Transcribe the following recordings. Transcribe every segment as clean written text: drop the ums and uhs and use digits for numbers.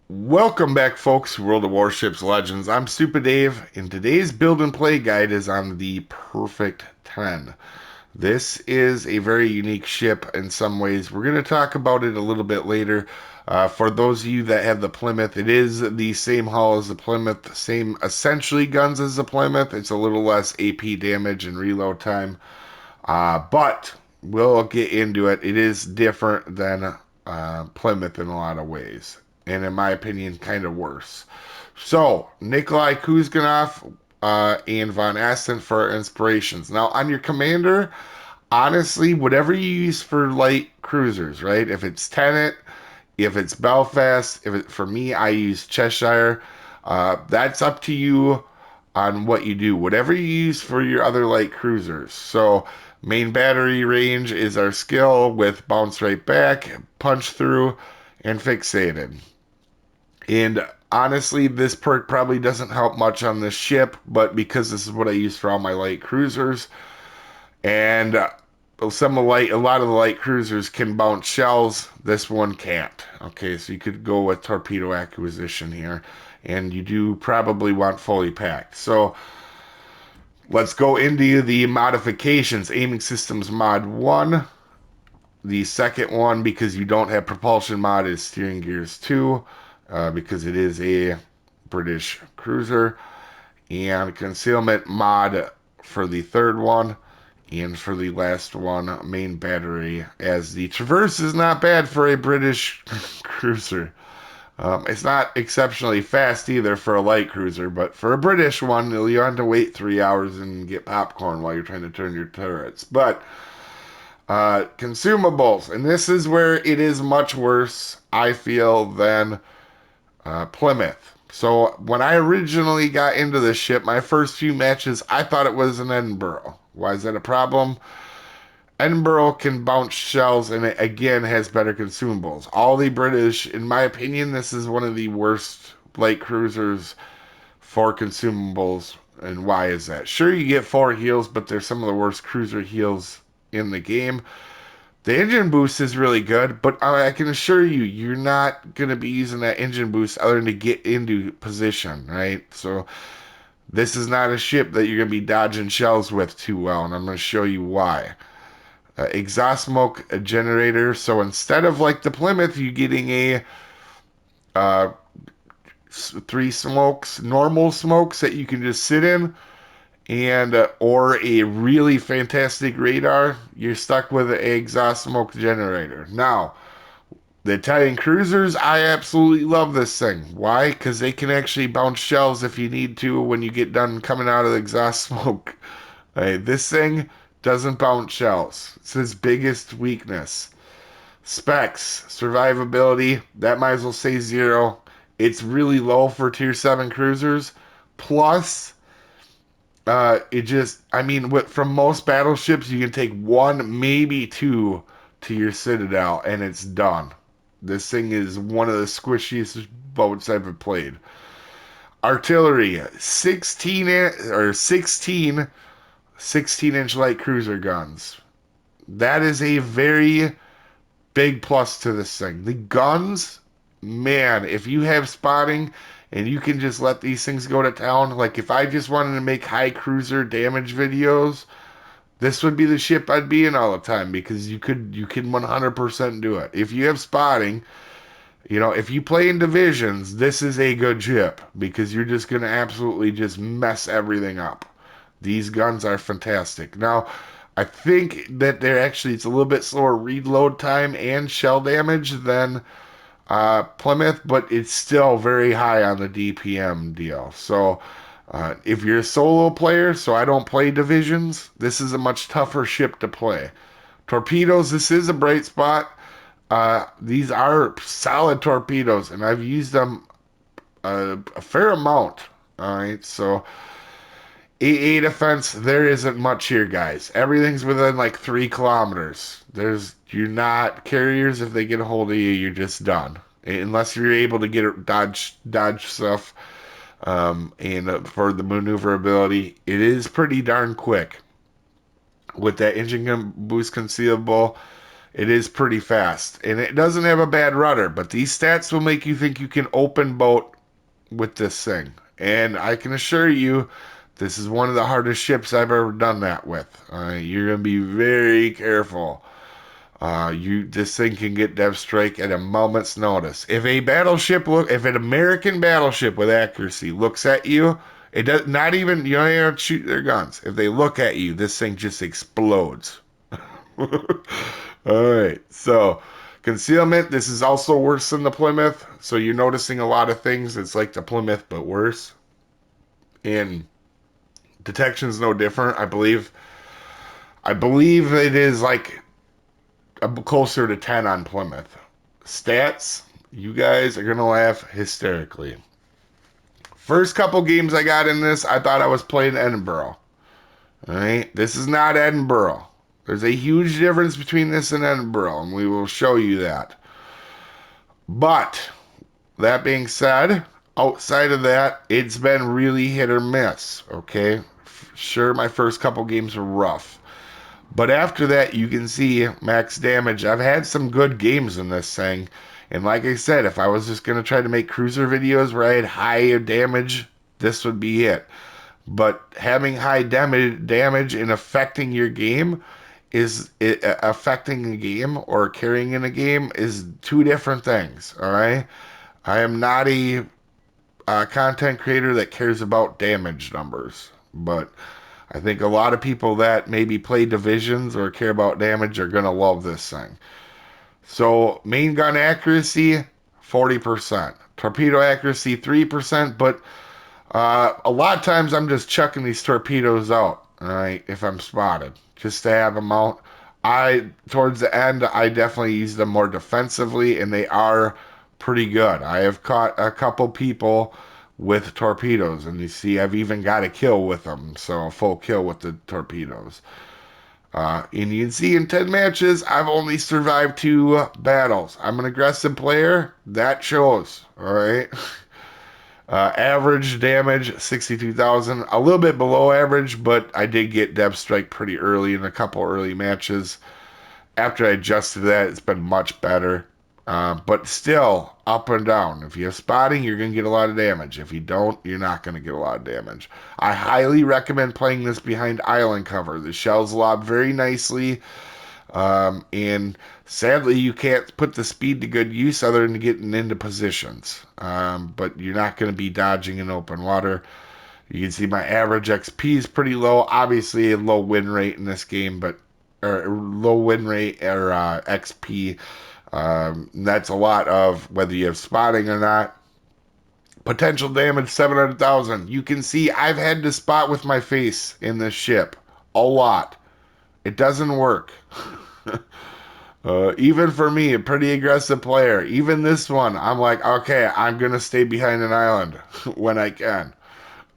Welcome back, folks, to World of Warships Legends. I'm Soopa-Dave, and today's build and play guide is on the Perfect 10. This is a very unique ship in some ways. We're going to talk about it a little bit later. For those of you that have the Plymouth, it is the same hull as the Plymouth, same essentially guns as the Plymouth. It's a little less AP damage and reload time, but we'll get into it. It is different than Plymouth in a lot of ways, and in my opinion, kind of worse. So, Nikolai Kuzganov and Von Asten for inspirations. Now, on your commander, honestly, whatever you use for light cruisers, right? If it's Tenet, if it's Belfast, for me, I use Cheshire. That's up to you on what you do. Whatever you use for your other light cruisers. So, main battery range is our skill with bounce right back, punch through, and fixated. And honestly, this perk probably doesn't help much on this ship, but because this is what I use for all my light cruisers, and a lot of the light cruisers can bounce shells. This one can't. Okay, so you could go with torpedo acquisition here, and you do probably want fully packed. So let's go into the modifications. Aiming systems mod 1. The second one, because you don't have propulsion mod, is steering gears 2, because it is a British cruiser. And concealment mod for the third one. And for the last one, main battery, as the Traverse is not bad for a British cruiser. It's not exceptionally fast either for a light cruiser, but for a British one, you have to wait 3 hours and get popcorn while you're trying to turn your turrets. But consumables, and this is where it is much worse, I feel, than Plymouth. So when I originally got into this ship, my first few matches, I thought it was an Edinburgh. Why is that a problem? Edinburgh can bounce shells and it again has better consumables. All the British, in my opinion, this is one of the worst light cruisers for consumables. And why is that? Sure, you get 4 heals, but they're some of the worst cruiser heals in the game. The engine boost is really good, but I can assure you, you're not going to be using that engine boost other than to get into position, right? So this is not a ship that you're going to be dodging shells with too well, and I'm going to show you why. Exhaust smoke generator. So instead of like the Plymouth, you getting a uh, 3 smokes, normal smokes that you can just sit in, and or a really fantastic radar, you're stuck with an exhaust smoke generator. Now, the Italian cruisers, I absolutely love this thing. Why? Because they can actually bounce shells if you need to when you get done coming out of the exhaust smoke. This thing doesn't bounce shells. It's its biggest weakness. Specs, survivability, that might as well say 0. It's really low for tier 7 cruisers. Plus, it just, I mean, from most battleships, you can take 1, maybe 2 to your Citadel, and it's done. This thing is one of the squishiest boats I've ever played. Artillery, 16-inch light cruiser guns. That is a very big plus to this thing. The guns, man, if you have spotting and you can just let these things go to town, like if I just wanted to make high cruiser damage videos, this would be the ship I'd be in all the time because you can 100% do it. If you have spotting, if you play in divisions, this is a good ship because you're just going to absolutely just mess everything up. These guns are fantastic. Now, I think that it's a little bit slower reload time and shell damage than Plymouth, but it's still very high on the DPM deal. So if you're a solo player, so I don't play divisions, this is a much tougher ship to play. Torpedoes, this is a bright spot. These are solid torpedoes, and I've used them a fair amount. All right, so AA defense, there isn't much here, guys. Everything's within like 3 kilometers. You're not carriers. If they get a hold of you, you're just done. Unless you're able to get dodge stuff, and for the maneuverability, it is pretty darn quick with that engine boost concealable. It is pretty fast, and it doesn't have a bad rudder, but these stats will make you think you can open boat with this thing. And I can assure you, this is one of the hardest ships I've ever done that with. You're gonna be very careful. This thing can get dev strike at a moment's notice. If an American battleship with accuracy looks at you, it does not even you don't even have to shoot their guns. If they look at you, this thing just explodes. All right, so concealment. This is also worse than the Plymouth. So you're noticing a lot of things. It's like the Plymouth, but worse. And detection's no different. I believe it is like closer to 10 on Plymouth. Stats, you guys are going to laugh hysterically. First couple games I got in this, I thought I was playing Edinburgh. All right, this is not Edinburgh. There's a huge difference between this and Edinburgh, and we will show you that. But that being said, outside of that, it's been really hit or miss. Okay, sure, my first couple games were rough. But after that, you can see max damage. I've had some good games in this thing. And like I said, if I was just going to try to make cruiser videos where I had high damage, this would be it. But having high damage and affecting your game affecting a game or carrying in a game is two different things. All right. I am not a content creator that cares about damage numbers, but I think a lot of people that maybe play divisions or care about damage are going to love this thing. So, main gun accuracy, 40%. Torpedo accuracy, 3%. But a lot of times I'm just chucking these torpedoes out, all right, if I'm spotted, just to have them out. Towards the end, I definitely use them more defensively, and they are pretty good. I have caught a couple people with torpedoes, and you see, I've even got a kill with them, so a full kill with the torpedoes. And you can see in 10 matches, I've only survived 2 battles. I'm an aggressive player. That shows, all right? Average damage, 62,000. A little bit below average, but I did get Deb Strike pretty early in a couple early matches. After I adjusted that, it's been much better. But still, up and down. If you have spotting, you're going to get a lot of damage. If you don't, you're not going to get a lot of damage. I highly recommend playing this behind island cover. The shells lob very nicely. And sadly, you can't put the speed to good use other than getting into positions. But you're not going to be dodging in open water. You can see my average XP is pretty low. Obviously, a low win rate in this game, but or low win rate or XP. That's a lot of whether you have spotting or not. Potential damage 700,000. You can see I've had to spot with my face in this ship a lot. It doesn't work. Even for me, a pretty aggressive player, even this one, I'm like, okay, I'm gonna stay behind an island when I can.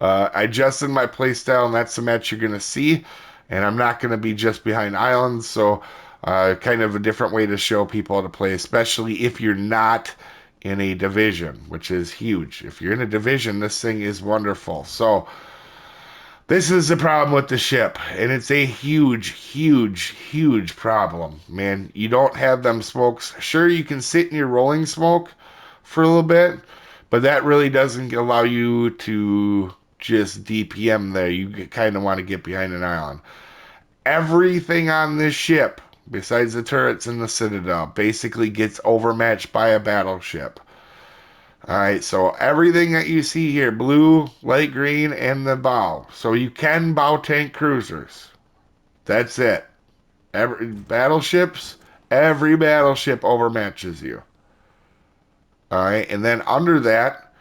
I adjusted my playstyle, and that's the match you're gonna see. And I'm not gonna be just behind islands, so kind of a different way to show people how to play, especially if you're not in a division, which is huge. If you're in a division, this thing is wonderful. So this is the problem with the ship, and it's a huge, huge, huge problem, man. You don't have them smokes. Sure, you can sit in your rolling smoke for a little bit, but that really doesn't allow you to just DPM there. You kind of want to get behind an island. Everything on this ship, besides the turrets and the citadel, basically gets overmatched by a battleship. All right, so everything that you see here, blue, light green, and the bow. So you can bow tank cruisers. That's it. Battleships, every battleship overmatches you. All right, and then under that,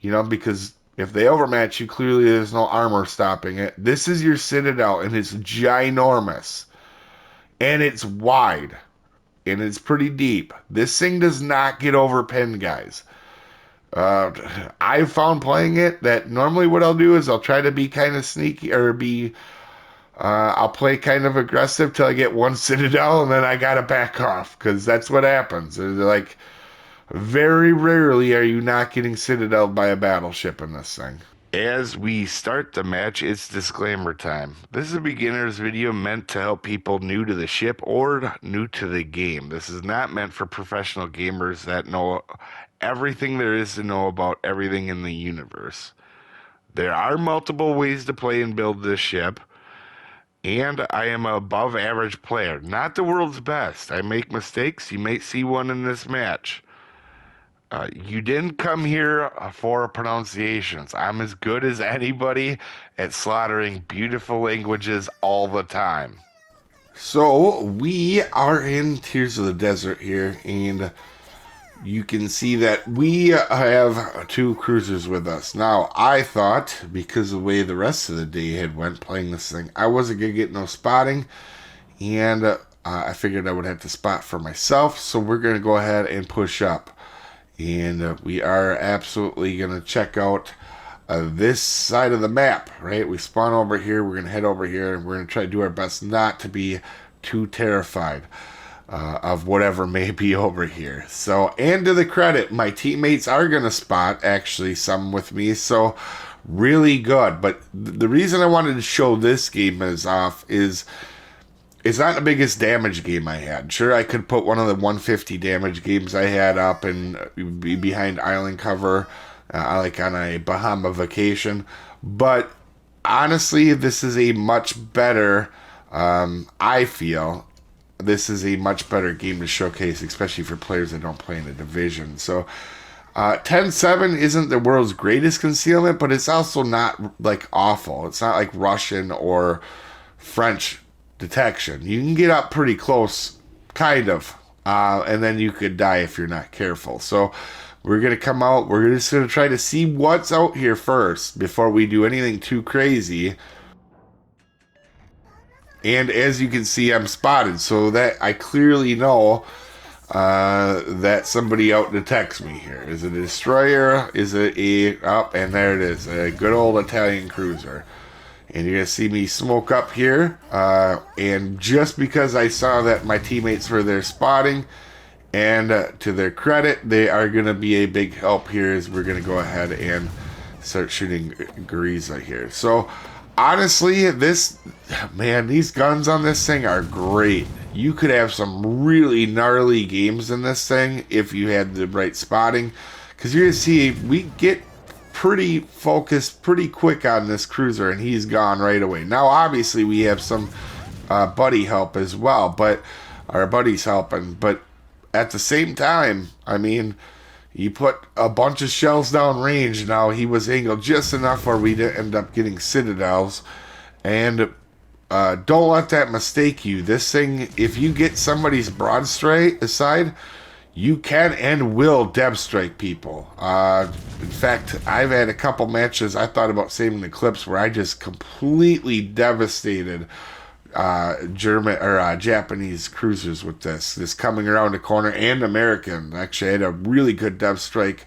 because if they overmatch you, clearly there's no armor stopping it. This is your citadel, and it's ginormous. And it's wide. And it's pretty deep. This thing does not get overpinned, guys. I've found playing it that normally what I'll do is I'll try to be kind of sneaky or I'll play kind of aggressive till I get one citadel and then I gotta back off because that's what happens. They're like, very rarely are you not getting citadeled by a battleship in this thing. As we start the match, it's disclaimer time. This is a beginner's video meant to help people new to the ship or new to the game. This is not meant for professional gamers that know everything there is to know about everything in the universe. There are multiple ways to play and build this ship, and I am a above average player, not the world's best. I make mistakes. You may see one in this match. You didn't come here for pronunciations. I'm as good as anybody at slaughtering beautiful languages all the time. So we are in Tears of the Desert here, and you can see that we have two cruisers with us. Now, I thought, because of the way the rest of the day had went playing this thing, I wasn't going to get no spotting, and I figured I would have to spot for myself, so we're going to go ahead and push up. And we are absolutely going to check out this side of the map, right? We spawn over here, we're going to head over here, and we're going to try to do our best not to be too terrified of whatever may be over here. So, and to the credit, my teammates are going to spot, actually, some with me, so really good. But the reason I wanted to show this game is off is it's not the biggest damage game I had. Sure, I could put one of the 150 damage games I had up and be behind island cover, like on a Bahama vacation. But honestly, this is a much better, I feel, this is a much better game to showcase, especially for players that don't play in a division. So 10-7 isn't the world's greatest concealment, but it's also not like awful. It's not like Russian or French detection. You can get up pretty close, kind of, and then you could die if you're not careful. So we're going to come out, we're just going to try to see what's out here first before we do anything too crazy. And as you can see, I'm spotted, so that I clearly know that somebody out detects me here. Is it a destroyer? Is it a... Oh, and there it is, a good old Italian cruiser. And you're going to see me smoke up here. And just because I saw that my teammates were there spotting, and to their credit, they are going to be a big help here as we're going to go ahead and start shooting Gariza here. So, honestly, these guns on this thing are great. You could have some really gnarly games in this thing if you had the right spotting. Because you're going to see, we get pretty focused pretty quick on this cruiser, and he's gone right away. Now obviously we have some buddy help as well, but our buddy's helping, but at the same time, I mean, you put a bunch of shells down range. Now he was angled just enough where we didn't end up getting citadels, and don't let that mistake you. This thing, if you get somebody's broad straight aside, you can and will deb strike people. In fact, I've had a couple matches, I thought about saving the clips, where I just completely devastated German or Japanese cruisers with this coming around the corner, and American. Actually, I had a really good deb strike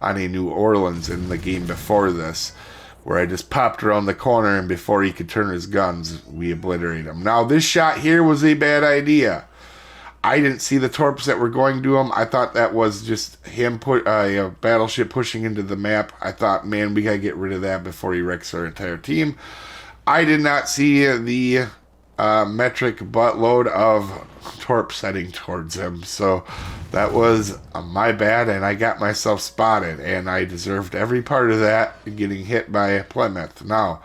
on a New Orleans in the game before this, where I just popped around the corner, and before he could turn his guns, we obliterated him. Now, this shot here was a bad idea. I didn't see the torps that were going to him. I thought that was just him a battleship pushing into the map. I thought, man, we gotta get rid of that before he wrecks our entire team. I did not see the metric buttload of torps heading towards him, so that was my bad, and I got myself spotted, and I deserved every part of that, getting hit by a Plymouth. Now,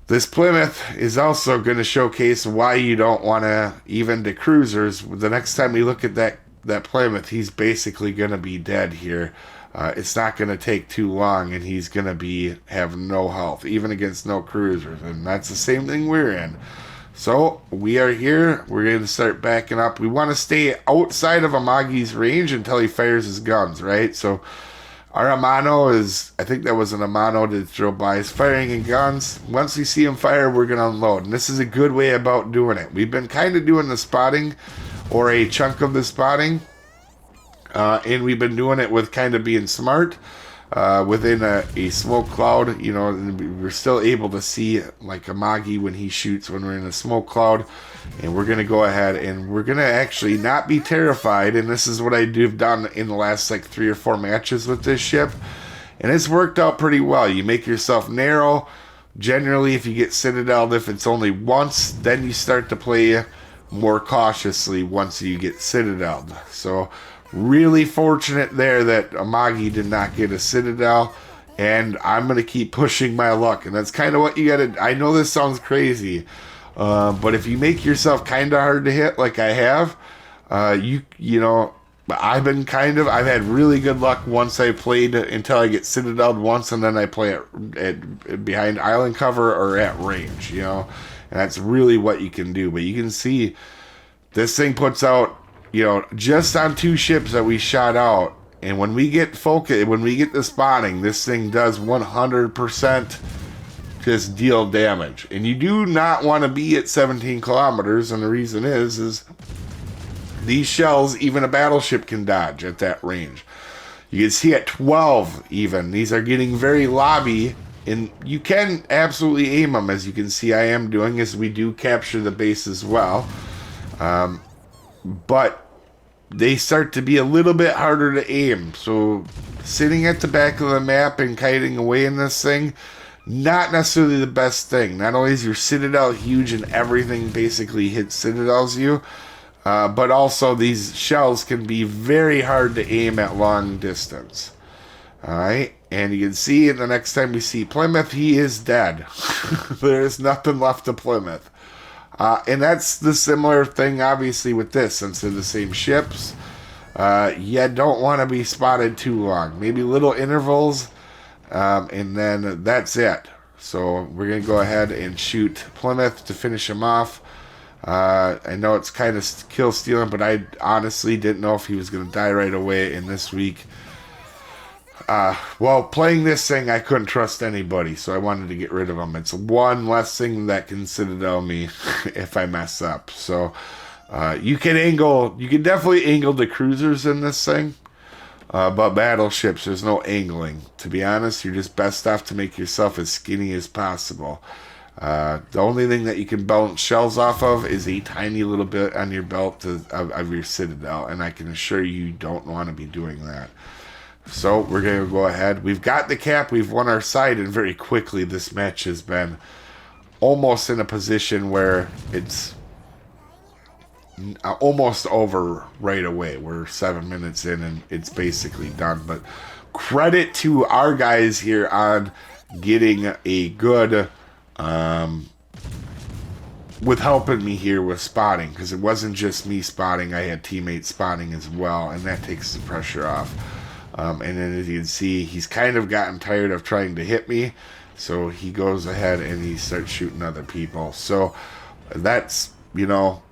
this Plymouth is also going to showcase why you don't want to, even to cruisers, the next time you look at that Plymouth, he's basically going to be dead here. It's not going to take too long, and he's going to have no health, even against no cruisers, and that's the same thing we're in. So, we are here, we're going to start backing up. We want to stay outside of Amagi's range until he fires his guns, right? So, our Amano is, I think that was an Amano that drove by. He's firing in guns. Once we see him fire, we're going to unload. And this is a good way about doing it. We've been kind of doing the spotting, or a chunk of the spotting. And we've been doing it with kind of being smart. Within a smoke cloud, you know, we're still able to see like Amagi when he shoots when we're in a smoke cloud. And we're going to go ahead and we're going to actually not be terrified. And this is what I've done in the last like 3 or 4 matches with this ship, And it's worked out pretty well. You make yourself narrow. Generally, if you get citadeled, if it's only once, then you start to play more cautiously once you get citadeled. So really fortunate there that Amagi did not get a citadel, and I'm going to keep pushing my luck. And that's kind of what you got to... I know this sounds crazy, but if you make yourself kind of hard to hit like I have, you know, I've had really good luck once I played until I get citadeled once, and then I play at behind island cover or at range, you know, and that's really what you can do. But you can see this thing puts out, you know, just on 2 ships that we shot out, and when we get the spotting, this thing does 100% just deal damage. And you do not want to be at 17 kilometers, and the reason is these shells, even a battleship can dodge at that range. You can see at 12 even, these are getting very lobby, and you can absolutely aim them, as you can see I am doing, as we do capture the base as well. But they start to be a little bit harder to aim. So sitting at the back of the map and kiting away in this thing, not necessarily the best thing. Not only is your citadel huge and everything basically hits citadels you, but also these shells can be very hard to aim at long distance. Alright, and you can see the next time we see Plymouth, he is dead. There's nothing left of Plymouth. And that's the similar thing, obviously, with this, since they're the same ships. You don't want to be spotted too long. Maybe little intervals, and then that's it. So we're going to go ahead and shoot Plymouth to finish him off. I know it's kind of kill stealing, but I honestly didn't know if he was going to die right away in this week. Well, playing this thing, I couldn't trust anybody, so I wanted to get rid of him. It's one less thing that can citadel me if I mess up. So you can definitely angle the cruisers in this thing, but battleships, there's no angling. To be honest, you're just best off to make yourself as skinny as possible. The only thing that you can bounce shells off of is a tiny little bit on your belt of your citadel, and I can assure you don't want to be doing that. So we're going to go ahead. We've got the cap. We've won our side, and very quickly this match has been almost in a position where it's almost over right away. We're 7 minutes in, and it's basically done. But credit to our guys here on getting a good... with helping me here with spotting, because it wasn't just me spotting. I had teammates spotting as well, and that takes the pressure off. And then as you can see, he's kind of gotten tired of trying to hit me, so he goes ahead and he starts shooting other people. So that's, you know,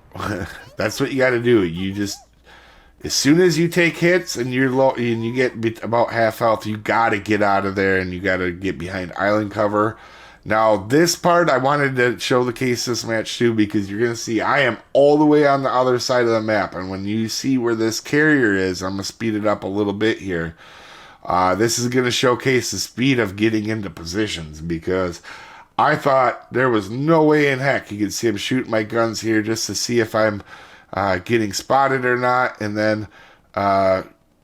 that's what you got to do. You just, as soon as you take hits and you're low and you get about half health, you got to get out of there, and you got to get behind island cover. Now, this part, I wanted to show the case this match too, because you're going to see I am all the way on the other side of the map. And when you see where this carrier is, I'm going to speed it up a little bit here. This is going to showcase the speed of getting into positions, because I thought there was no way in heck you could see him shoot my guns here just to see if I'm getting spotted or not. And then,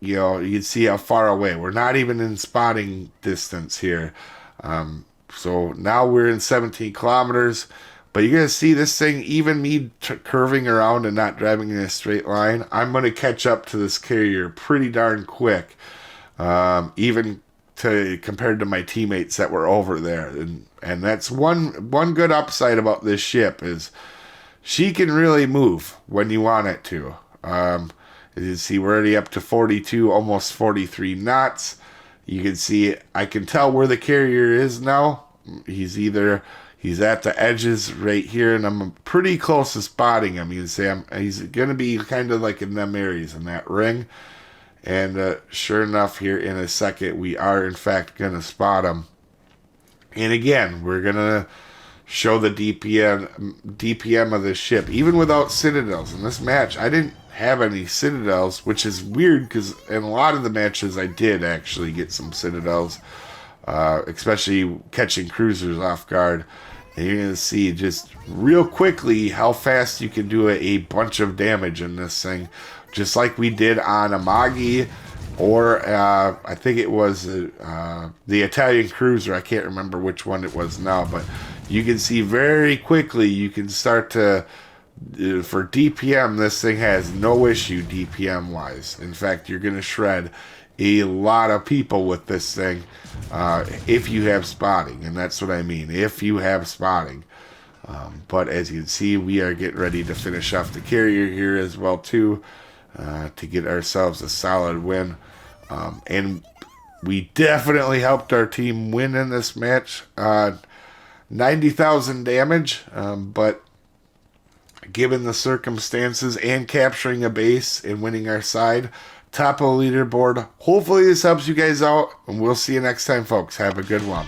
you know, you can see how far away. We're not even in spotting distance here. So now we're in 17 kilometers, but you're going to see this thing, even me curving around and not driving in a straight line, I'm going to catch up to this carrier pretty darn quick, even compared to my teammates that were over there. And that's one good upside about this ship, is she can really move when you want it to. As you see, we're already up to 42, almost 43 knots. You can see, I can tell where the carrier is now. He's at the edges right here, and I'm pretty close to spotting him. You can see he's going to be kind of like in them areas in that ring. And sure enough, here in a second, we are in fact going to spot him. And again, we're going to show the DPM of this ship, even without citadels. In this match, I didn't have any citadels, which is weird, because in a lot of the matches I did actually get some citadels, especially catching cruisers off guard. And you're going to see just real quickly how fast you can do a bunch of damage in this thing, just like we did on Amagi or I think it was the Italian cruiser. I can't remember which one it was now, but you can see very quickly you can start to for DPM, this thing has no issue DPM wise. In fact, you're going to shred a lot of people with this thing if you have spotting, and that's what I mean, if you have spotting. But as you can see, we are getting ready to finish off the carrier here as well too, to get ourselves a solid win. And we definitely helped our team win in this match. 90,000 damage, but given the circumstances and capturing a base and winning our side, top of the leaderboard. Hopefully this helps you guys out, and we'll see you next time, folks. Have a good one.